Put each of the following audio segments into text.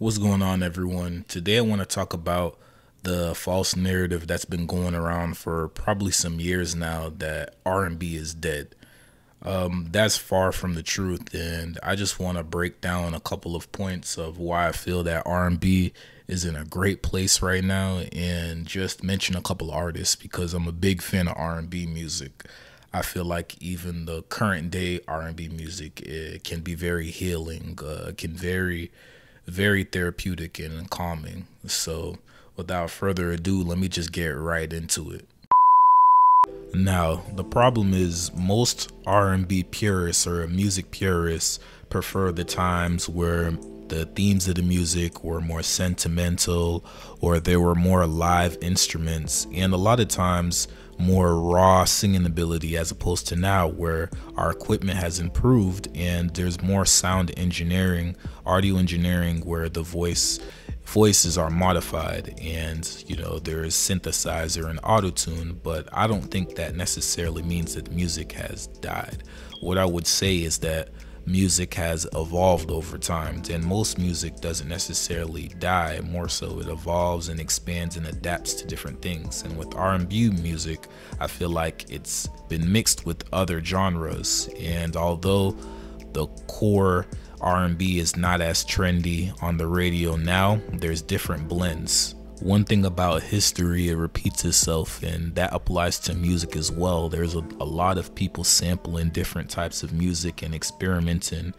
What's going on, everyone? Today I want to talk about the false narrative that's been going around for probably some years now that R&B is dead. That's far from the truth, and I just want to break down a couple of points of why I feel that R&B is in a great place right now, and just mention a couple of artists because I'm a big fan of R&B music. I feel like even the current day R&B music, it can be very healing, can very therapeutic and calming. So, without further ado, let me just get right into it. Now, the problem is most R&B purists or music purists prefer the times where the themes of the music were more sentimental or there were more live instruments and a lot of times more raw singing ability as opposed to now where our equipment has improved and there's more sound engineering, audio engineering where the voices are modified and there is synthesizer and auto tune, but I don't think that necessarily means that music has died. What I would say is that music has evolved over time, and most music doesn't necessarily die, more so it evolves and expands and adapts to different things. And with R&B music, I feel like it's been mixed with other genres, and although the core R&B is not as trendy on the radio now, there's different blends. One thing about history, it repeats itself, and that applies to music as well. There's a lot of people sampling different types of music and experimenting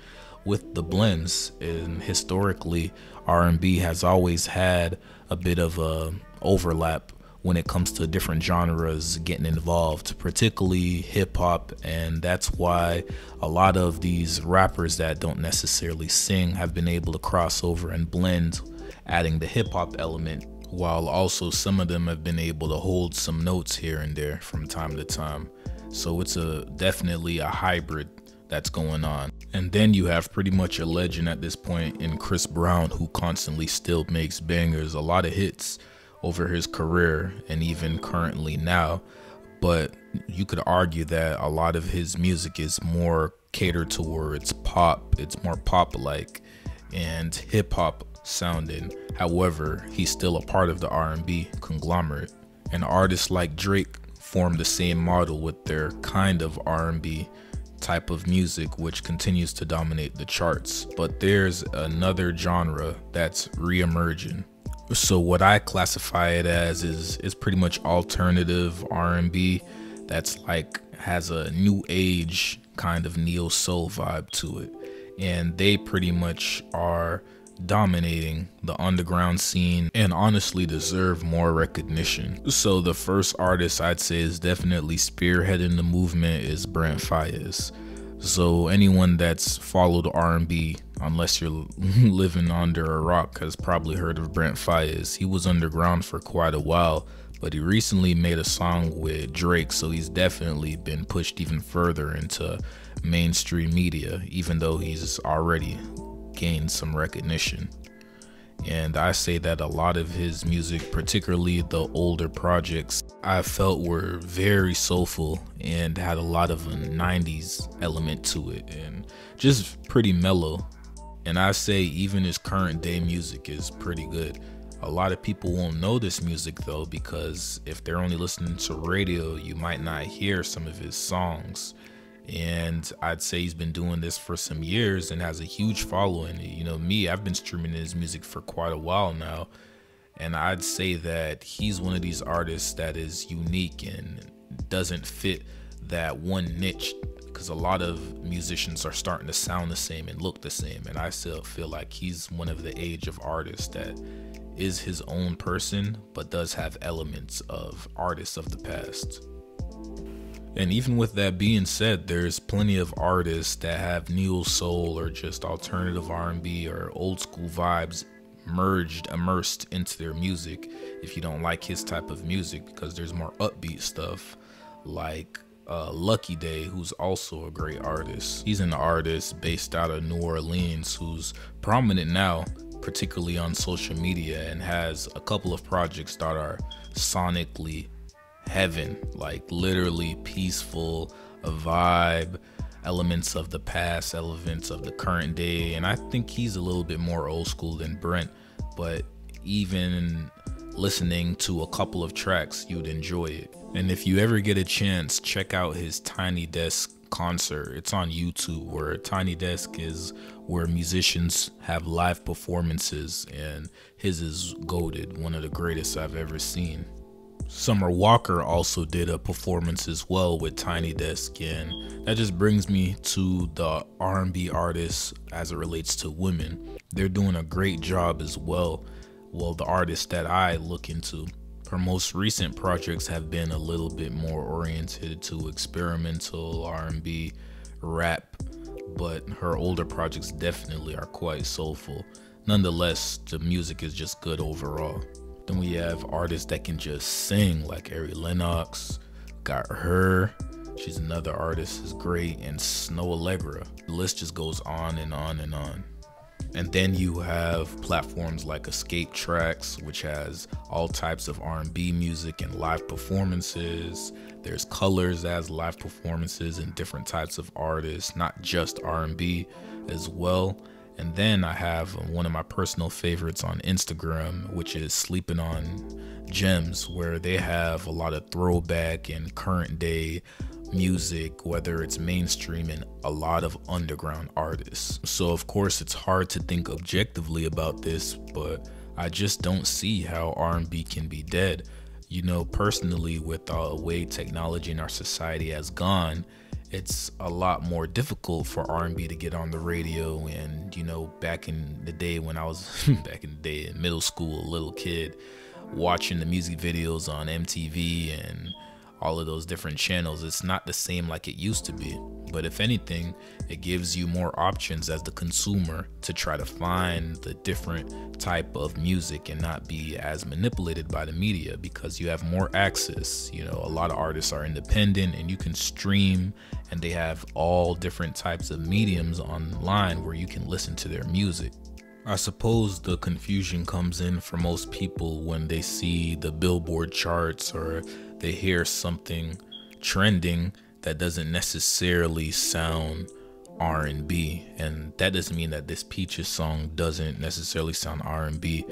with the blends, and historically R&B has always had a bit of a overlap when it comes to different genres getting involved, particularly hip hop. And that's why a lot of these rappers that don't necessarily sing have been able to cross over and blend, adding the hip hop element, while also some of them have been able to hold some notes here and there from time to time. So it's definitely a hybrid that's going on. And then you have pretty much a legend at this point in Chris Brown, who constantly still makes bangers, a lot of hits over his career and even currently now. But you could argue that a lot of his music is more catered towards pop. It's more pop like and hip hop sounding. However, he's still a part of the R&B conglomerate. And artists like Drake form the same model with their kind of R&B type of music, which continues to dominate the charts. But there's another genre that's re-emerging. So what I classify it as is pretty much alternative R&B that's like has a new age kind of neo soul vibe to it, and they pretty much are dominating the underground scene and honestly deserve more recognition. So the first artist I'd say is definitely spearheading the movement is Brent Faiyaz. So anyone that's followed R&B, unless you're living under a rock, has probably heard of Brent Faiyaz. He was underground for quite a while, but he recently made a song with Drake, so he's definitely been pushed even further into mainstream media, even though he's already gained some recognition. And I say that a lot of his music, particularly the older projects, I felt were very soulful and had a lot of a 90s element to it and just pretty mellow. And I say even his current day music is pretty good. A lot of people won't know this music though, because if they're only listening to radio, you might not hear some of his songs. And I'd say he's been doing this for some years and has a huge following. Me, I've been streaming his music for quite a while now, and I'd say that he's one of these artists that is unique and doesn't fit that one niche, because a lot of musicians are starting to sound the same and look the same, and I still feel like he's one of the age of artists that is his own person but does have elements of artists of the past. And even with that being said, there's plenty of artists that have neo soul or just alternative R&B or old school vibes immersed into their music if you don't like his type of music, because there's more upbeat stuff like Lucky Day, who's also a great artist. He's an artist based out of New Orleans who's prominent now, particularly on social media, and has a couple of projects that are sonically heaven, like literally peaceful, a vibe, elements of the past, elements of the current day, and I think he's a little bit more old school than Brent, but even listening to a couple of tracks, you'd enjoy it. And if you ever get a chance, check out his Tiny Desk concert. It's on YouTube, where Tiny Desk is where musicians have live performances, and his is goated, one of the greatest I've ever seen. Summer Walker also did a performance as well with Tiny Desk, and that just brings me to the R&B artists as it relates to women. They're doing a great job as well. Well, the artists that I look into, her most recent projects have been a little bit more oriented to experimental R&B, rap, but her older projects definitely are quite soulful. Nonetheless, the music is just good overall. Then we have artists that can just sing, like Ari Lennox, got her. She's another artist, is great, and Snow Allegra. The list just goes on and on and on. And then you have platforms like Escape Tracks, which has all types of R&B music and live performances. There's Colors as live performances and different types of artists, not just R&B as well. And then I have one of my personal favorites on Instagram, which is Sleeping on Gems, where they have a lot of throwback and current day music, whether it's mainstream and a lot of underground artists. So of course it's hard to think objectively about this, but I just don't see how R&B can be dead. You know, personally, with the way technology in our society has gone, it's a lot more difficult for R&B to get on the radio. And you know, back in the day when I was in middle school, a little kid, watching the music videos on MTV and all of those different channels, it's not the same like it used to be. But if anything, it gives you more options as the consumer to try to find the different type of music and not be as manipulated by the media, because you have more access. You know, a lot of artists are independent and you can stream, and they have all different types of mediums online where you can listen to their music. I suppose the confusion comes in for most people when they see the Billboard charts or they hear something trending that doesn't necessarily sound R&B. And that doesn't mean that this Peaches song doesn't necessarily sound R&B,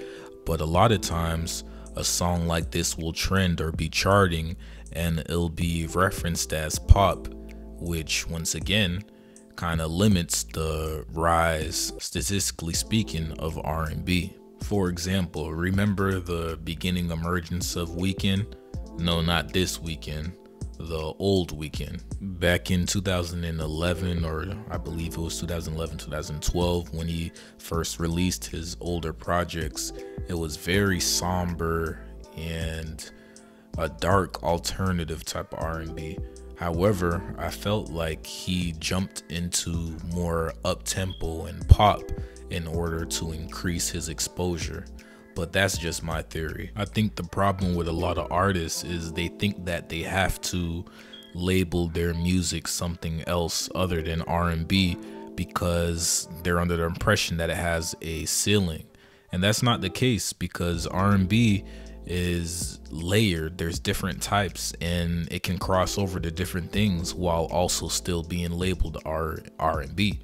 but a lot of times a song like this will trend or be charting and it'll be referenced as pop, which once again kind of limits the rise, statistically speaking, of R&B. For example, remember the beginning emergence of Weeknd? No, not this Weeknd, the old Weeknd. Back in 2011, or I believe it was 2011, 2012, when he first released his older projects, it was very somber and a dark alternative type of R&B. However, I felt like he jumped into more up-tempo and pop in order to increase his exposure. But that's just my theory. I think the problem with a lot of artists is they think that they have to label their music something else other than R&B because they're under the impression that it has a ceiling. And that's not the case, because R&B is layered. There's different types and it can cross over to different things while also still being labeled R&B.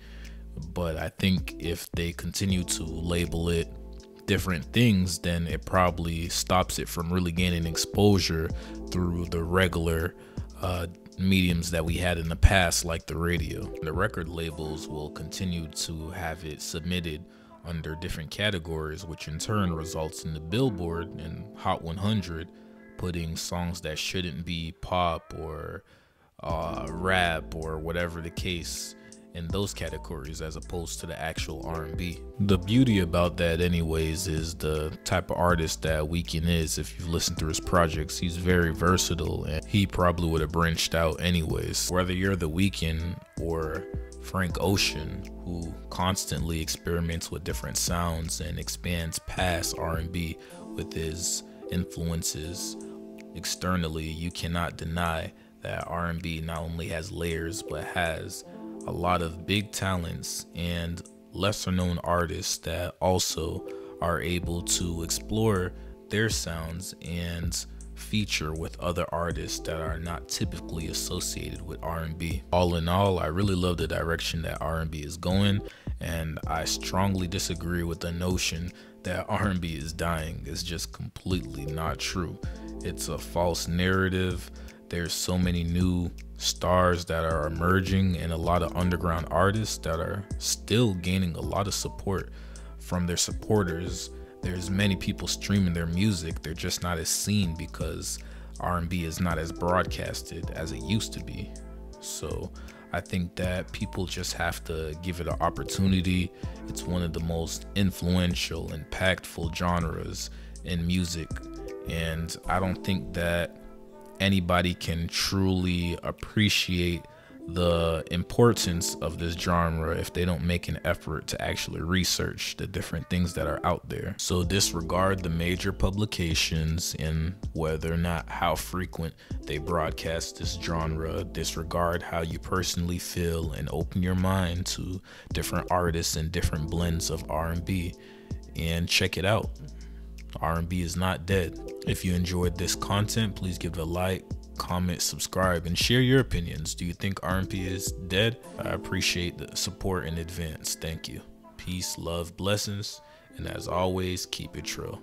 But I think if they continue to label it different things, then it probably stops it from really gaining exposure through the regular mediums that we had in the past, like the radio. The record labels will continue to have it submitted under different categories, which in turn results in the Billboard and Hot 100 putting songs that shouldn't be pop or rap or whatever the case in those categories, as opposed to the actual R&B. The beauty about that anyways is the type of artist that Weeknd is. If you've listened to his projects, he's very versatile and he probably would have branched out anyways. Whether you're the Weeknd or Frank Ocean, who constantly experiments with different sounds and expands past R&B with his influences externally, you cannot deny that R&B not only has layers but has a lot of big talents and lesser known artists that also are able to explore their sounds and feature with other artists that are not typically associated with R&B. All in all, I really love the direction that R&B is going, and I strongly disagree with the notion that R&B is dying. It's just completely not true. It's a false narrative. There's so many new stars that are emerging and a lot of underground artists that are still gaining a lot of support from their supporters. There's many people streaming their music. They're just not as seen because R&B is not as broadcasted as it used to be. So I think that people just have to give it an opportunity. It's one of the most influential, impactful genres in music. And I don't think that anybody can truly appreciate the importance of this genre if they don't make an effort to actually research the different things that are out there. So disregard the major publications and whether or not how frequent they broadcast this genre. Disregard how you personally feel and open your mind to different artists and different blends of R&B and check it out. R&B is not dead. If you enjoyed this content, please give it a like, comment, subscribe, and share your opinions. Do you think R&B is dead? I appreciate the support in advance. Thank you. Peace, love, blessings, and as always, keep it Trill.